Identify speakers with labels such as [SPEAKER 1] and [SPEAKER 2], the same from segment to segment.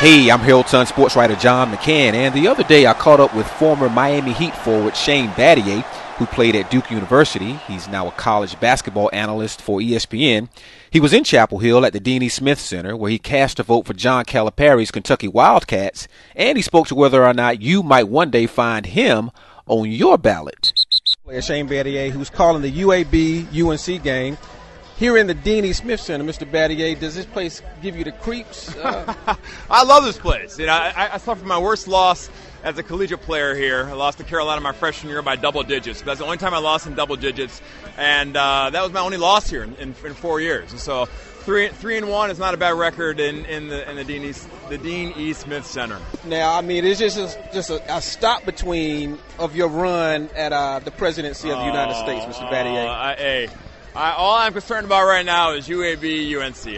[SPEAKER 1] Hey, I'm Herald-Sun sports writer John McCann, and the other day I caught up with former Miami Heat forward Shane Battier, who played at Duke University. He's now a college basketball analyst for ESPN. He was in Chapel Hill at the Dean E. Smith Center, where he cast a vote for John Calipari's Kentucky Wildcats, and he spoke to whether or not you might one day find him on your ballot.
[SPEAKER 2] Player Shane Battier, who's calling the UAB-UNC game. Here in the Dean E. Smith Center, Mr. Battier, does this place give you the creeps?
[SPEAKER 3] I love this place. You know, I suffered my worst loss as a collegiate player here. I lost to Carolina my freshman year by double digits. That's the only time I lost in double digits, and that was my only loss here in 4 years. And so 3-1 is not a bad record in the Dean E. Smith Center.
[SPEAKER 2] Now, I mean, it's just a stop between of your run at the presidency of the United States, Mr. Battier.
[SPEAKER 3] All I'm concerned about right now is UAB, UNC.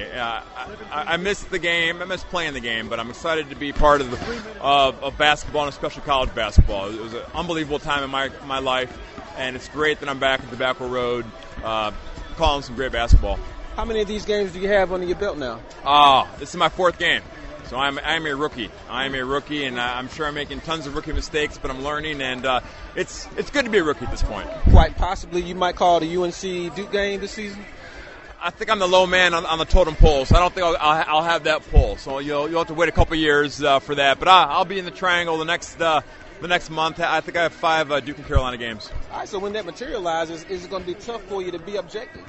[SPEAKER 3] I miss the game. I miss playing the game, but I'm excited to be part of basketball, and especially college basketball. It was an unbelievable time in my life, and it's great that I'm back at the Battier Road calling some great basketball.
[SPEAKER 2] How many of these games do you have under your belt now?
[SPEAKER 3] This is my fourth game. So I'm a rookie. I'm a rookie, and I'm sure I'm making tons of rookie mistakes, but I'm learning, and it's good to be a rookie at this point.
[SPEAKER 2] Quite possibly you might call the UNC Duke game this season?
[SPEAKER 3] I think I'm the low man on the totem pole, so I don't think I'll have that pull. So you'll have to wait a couple years for that. But I'll be in the triangle the next month. I think I have 5 Duke and Carolina games.
[SPEAKER 2] All right, so when that materializes, is it going to be tough for you to be objective?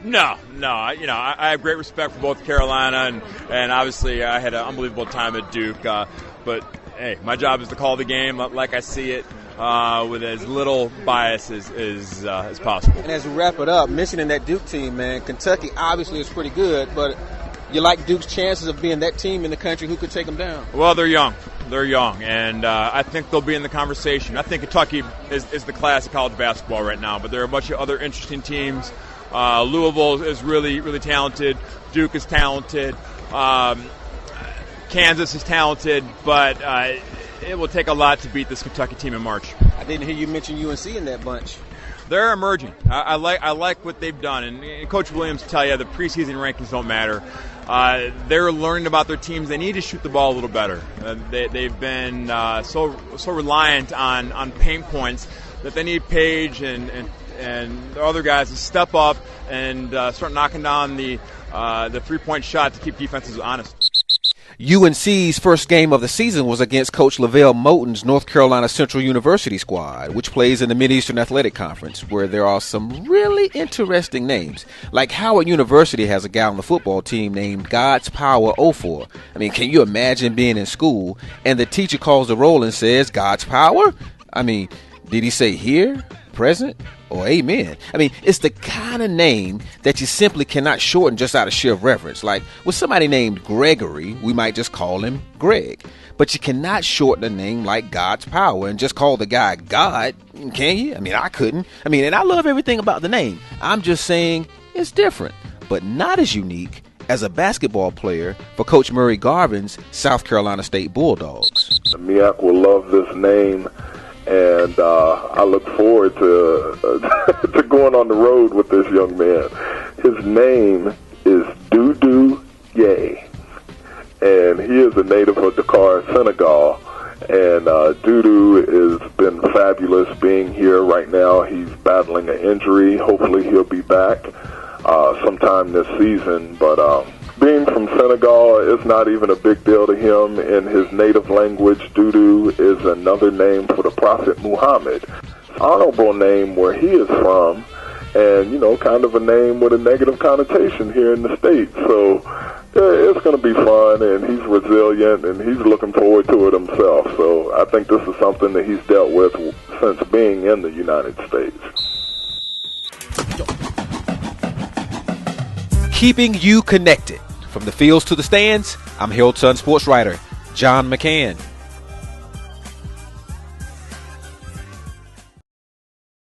[SPEAKER 3] No. You know, I have great respect for both Carolina and obviously I had an unbelievable time at Duke. But hey, my job is to call the game like I see it, with as little bias as possible.
[SPEAKER 2] And as we wrap it up, mentioning that Duke team, man, Kentucky obviously is pretty good, but you like Duke's chances of being that team in the country who could take them down?
[SPEAKER 3] Well, they're young, and I think they'll be in the conversation. I think Kentucky is the class of college basketball right now, but there are a bunch of other interesting teams. Louisville is really, really talented. Duke is talented. Kansas is talented, but it will take a lot to beat this Kentucky team in March.
[SPEAKER 2] I didn't hear you mention UNC in that bunch.
[SPEAKER 3] They're emerging. I like what they've done, and Coach Williams will tell you the preseason rankings don't matter. They're learning about their teams. They need to shoot the ball a little better. They've been so reliant on paint points that they need Page and the other guys to step up and start knocking down the three-point shot to keep defenses honest.
[SPEAKER 1] UNC's first game of the season was against Coach LaVelle Moton's North Carolina Central University squad, which plays in the Mid-Eastern Athletic Conference, where there are some really interesting names. Like Howard University has a guy on the football team named God's Power 04. I mean, can you imagine being in school and the teacher calls the roll and says, God's Power? I mean, did he say here, present, or amen? I mean, it's the kind of name that you simply cannot shorten just out of sheer reverence. Like with somebody named Gregory, we might just call him Greg. But you cannot shorten a name like God's Power and just call the guy God, can you? I mean, I couldn't. I mean, and I love everything about the name. I'm just saying it's different, but not as unique as a basketball player for Coach Murray Garvin's South Carolina State Bulldogs.
[SPEAKER 4] The MEAC will love this name. And I look forward to going on the road with this young man. His name is Doudou Ye, and he is a native of Dakar, Senegal. And Doudou has been fabulous being here right now. He's battling an injury. Hopefully he'll be back sometime this season. But being from Senegal, it's not even a big deal to him. In his native language, Doudou is another name for the Prophet Muhammad. Honorable name where he is from, and, you know, kind of a name with a negative connotation here in the States. So it's going to be fun, and he's resilient, and he's looking forward to it himself. So I think this is something that he's dealt with since being in the United States.
[SPEAKER 1] Keeping you connected. From the fields to the stands, I'm Herald-Sun sports writer John McCann.